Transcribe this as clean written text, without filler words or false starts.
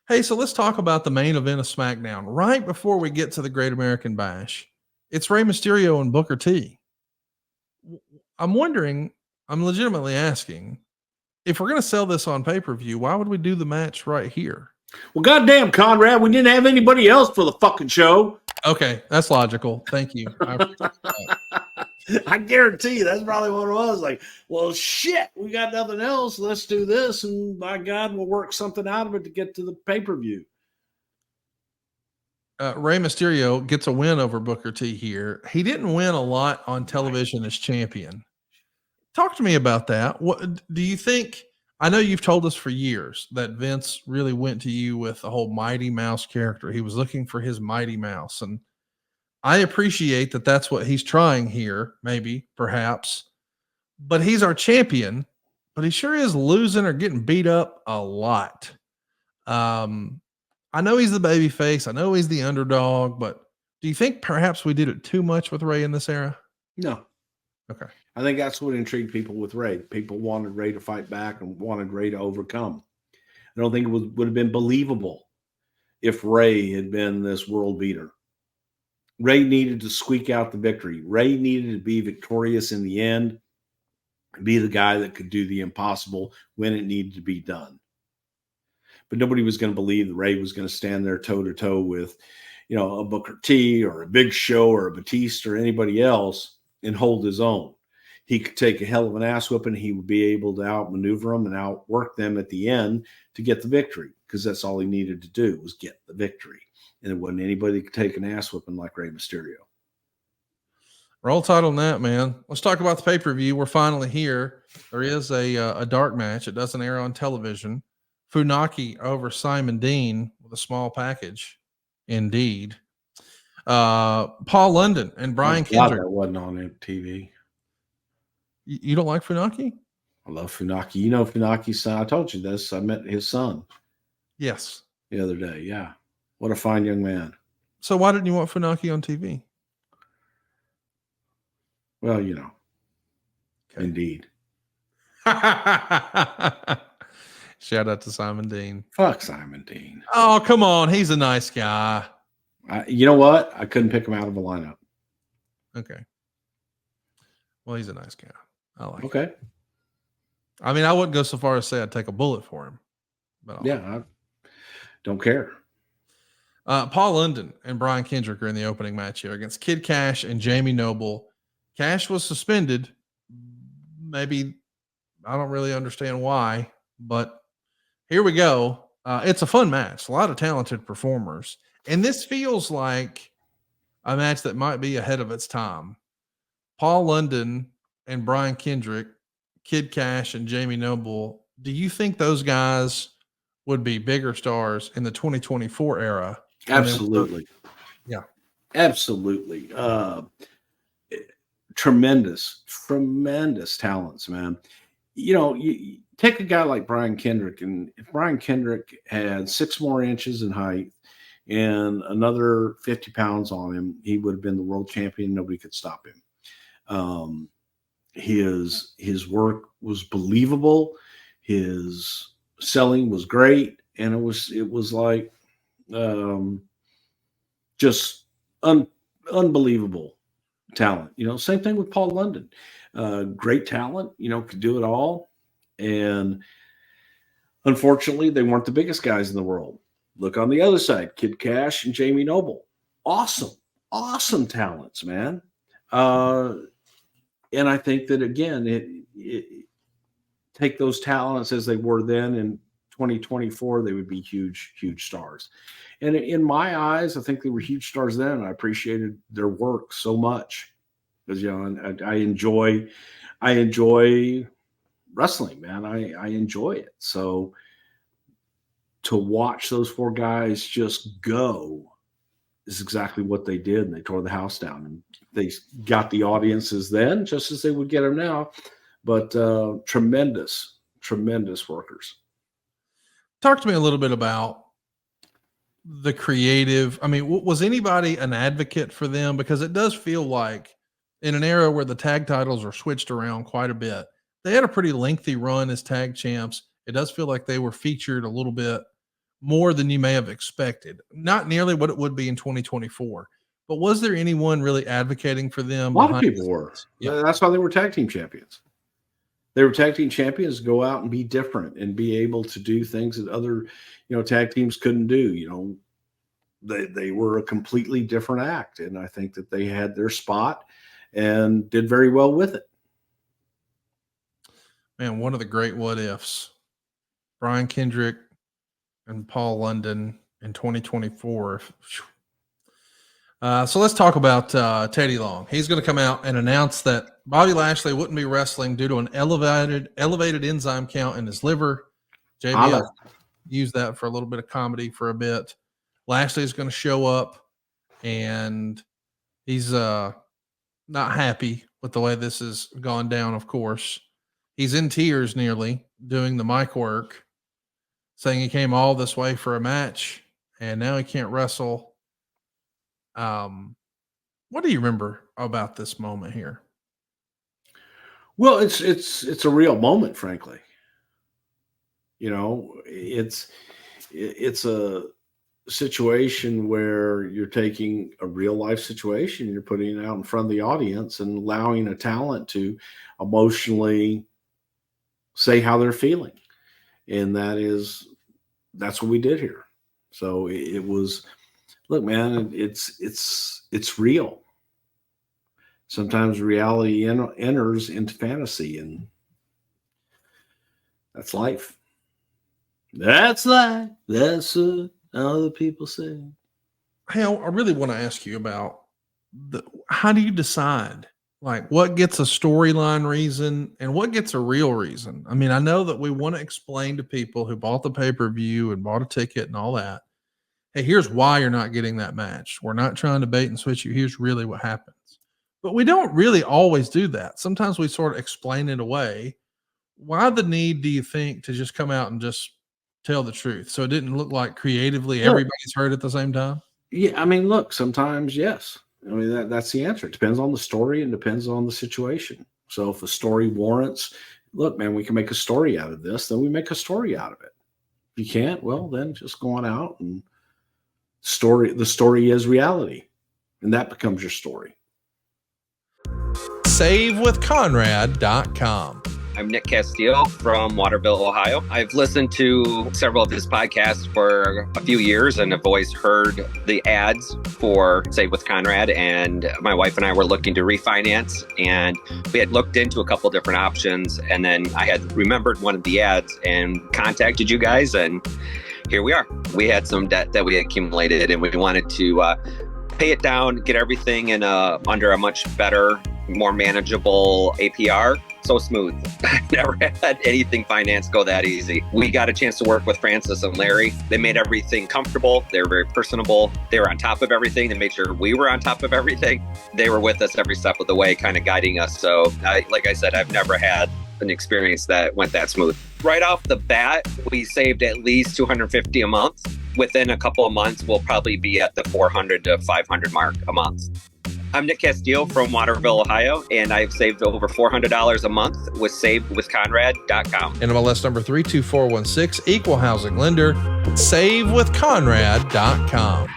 Hey, so let's talk about the main event of SmackDown. Right before we get to the Great American Bash, it's Rey Mysterio and Booker T. I'm wondering, I'm legitimately asking, if we're going to sell this on pay per view, why would we do the match right here? Well, goddamn, Conrad, we didn't have anybody else for the fucking show. Okay, that's logical. Thank you. I guarantee you that's probably what it was. Like, well, shit, we got nothing else. Let's do this, and by God, we'll work something out of it to get to the pay-per-view. Rey Mysterio gets a win over Booker T here. He didn't win a lot on television as champion. Talk to me about that. What do you think? I know you've told us for years that Vince really went to you with the whole Mighty Mouse character. He was looking for his Mighty Mouse. And I appreciate that that's what he's trying here, maybe, perhaps. But he's our champion, but he sure is losing or getting beat up a lot. I know he's the baby face. I know he's the underdog, but do you think perhaps we did it too much with Rey in this era? No. Okay. I think that's what intrigued people with Rey. People wanted Rey to fight back and wanted Rey to overcome. I don't think it would have been believable if Rey had been this world beater. Rey needed to squeak out the victory. Rey needed to be victorious in the end, be the guy that could do the impossible when it needed to be done. But nobody was going to believe that Rey was going to stand there toe-to-toe with, a Booker T or a Big Show or a Batista or anybody else and hold his own. He could take a hell of an ass whipping. He would be able to outmaneuver them and outwork them at the end to get the victory, because that's all he needed to do was get the victory. And it wasn't anybody could take an ass whipping like Rey Mysterio. Roll tight on that, man. Let's talk about the pay-per-view. We're finally here. There is a dark match. It doesn't air on television. Funaki over Simon Dean with a small package. Indeed. Paul London and Brian Kendrick. That wasn't on TV. You don't like Funaki? I love Funaki. You know Funaki's son. I told you this. I met his son. Yes. The other day. Yeah. What a fine young man. So why didn't you want Funaki on TV? Well, Okay. Indeed. Shout out to Simon Dean. Fuck Simon Dean. Oh, come on. He's a nice guy. You know what? I couldn't pick him out of a lineup. Okay. Well, he's a nice guy. I like Okay. him. I mean, I wouldn't go so far as say I'd take a bullet for him. But I don't care. Paul London and Brian Kendrick are in the opening match here against Kid Cash and Jamie Noble. Cash was suspended. Maybe I don't really understand why, but here we go. It's a fun match. A lot of talented performers. And this feels like a match that might be ahead of its time. Paul London and Brian Kendrick, Kid Cash and Jamie Noble. Do you think those guys would be bigger stars in the 2024 era? Absolutely. Yeah. Absolutely. Tremendous talents, man. You take a guy like Brian Kendrick, and if Brian Kendrick had 6 more inches in height and another 50 pounds on him, he would have been the world champion. Nobody could stop him. His work was believable. His selling was great. And it was like, just unbelievable talent. Same thing with Paul London. Great talent, could do it all. And unfortunately, they weren't the biggest guys in the world. Look on the other side, Kid Cash and Jamie Noble. Awesome talents, man. And I think that, again, it take those talents as they were then in 2024, they would be huge stars. And in my eyes, I think they were huge stars then. I appreciated their work so much because, I enjoy wrestling, man. I enjoy it. So to watch those 4 guys just go is exactly what they did. And they tore the house down, and they got the audiences then just as they would get them now. But tremendous workers. Talk to me a little bit about the creative. I mean, was anybody an advocate for them? Because it does feel like in an era where the tag titles are switched around quite a bit, they had a pretty lengthy run as tag champs. It does feel like they were featured a little bit more than you may have expected. Not nearly what it would be in 2024. But was there anyone really advocating for them? A lot of people were. Yeah. That's why they were tag team champions. They were tag team champions to go out and be different and be able to do things that other, tag teams couldn't do. They were a completely different act. And I think that they had their spot and did very well with it. Man, one of the great what ifs. Brian Kendrick and Paul London in 2024. So let's talk about Teddy Long. He's going to come out and announce that Bobby Lashley wouldn't be wrestling due to an elevated enzyme count in his liver. JBL used that for a little bit of comedy for a bit. Lashley is going to show up, and he's not happy with the way this has gone down, of course. He's in tears nearly doing the mic work, saying he came all this way for a match, and now he can't wrestle. What do you remember about this moment here? Well, it's a real moment, frankly. It's a situation where you're taking a real life situation, you're putting it out in front of the audience and allowing a talent to emotionally say how they're feeling. And that's what we did here. So it was, look, man, it's real. Sometimes reality enters into fantasy, and that's life. That's life. That's what other people say. Hey, I really want to ask you about how do you decide like what gets a storyline reason and what gets a real reason? I mean, I know that we want to explain to people who bought the pay-per-view and bought a ticket and all that. Hey, here's why you're not getting that match. We're not trying to bait and switch you. Here's really what happens. But we don't really always do that. Sometimes we sort of explain it away. Why the need, do you think, to just come out and just tell the truth? So it didn't look like creatively everybody's heard at the same time? Yeah, I mean, look, sometimes, yes. I mean, that's the answer. It depends on the story and depends on the situation. So if a story warrants, look, man, we can make a story out of this, then we make a story out of it. If you can't, well, then just go on out and the story is reality, and that becomes your story. SaveWithConrad.com. I'm Nick Castillo from Waterville, Ohio. I've listened to several of his podcasts for a few years and have always heard the ads for Save with Conrad. And my wife and I were looking to refinance, and we had looked into a couple different options. And then I had remembered one of the ads and contacted you guys, and here we are. We had some debt that we had accumulated, and we wanted to pay it down, get everything in under a much better, more manageable APR. So smooth. I've never had anything finance go that easy. We got a chance to work with Francis and Larry. They made everything comfortable. They were very personable. They were on top of everything. They made sure we were on top of everything. They were with us every step of the way, kind of guiding us. So like I said, I've never had an experience that went that smooth. Right off the bat, we saved at least $250 a month. Within a couple of months, we'll probably be at the $400 to $500 mark a month. I'm Nick Castillo from Waterville, Ohio, and I've saved over $400 a month with SaveWithConrad.com. NMLS number 32416, Equal Housing Lender, SaveWithConrad.com.